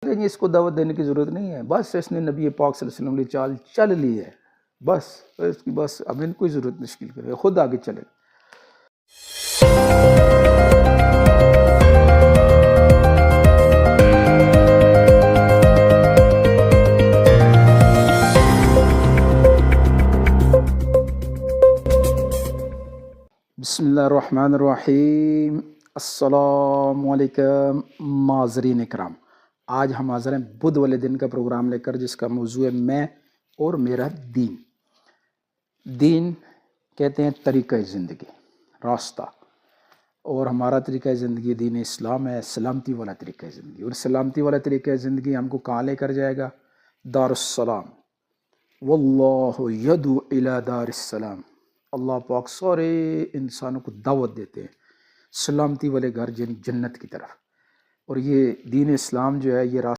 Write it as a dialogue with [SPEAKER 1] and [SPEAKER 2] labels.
[SPEAKER 1] نہیں، اس کو دعوت دینے کی ضرورت نہیں ہے، بس اس نے نبی پاک صلی اللہ علیہ وسلم کی چال چل لی ہے، بس اب ان کوئی ضرورت مشکل کرے، خود آگے چلے۔ بسم اللہ الرحمن الرحیم۔ السلام علیکم معذرین اکرام، آج ہم حاضر ہیں بدھ والے دن کا پروگرام لے کر، جس کا موضوع ہے میں اور میرا دین۔ دین کہتے ہیں طریقہ زندگی، راستہ، اور ہمارا طریقہ زندگی دین اسلام ہے، سلامتی والا طریقہ زندگی، اور سلامتی والا طریقہ زندگی ہم کو کہاں لے کر جائے گا؟ دار السلام۔ واللہ یدعو الی دار السلام، اللہ پاک سارے انسانوں کو دعوت دیتے ہیں سلامتی والے گھر، یعنی جنت کی طرف۔ اور یہ دین اسلام جو ہے، یہ راستہ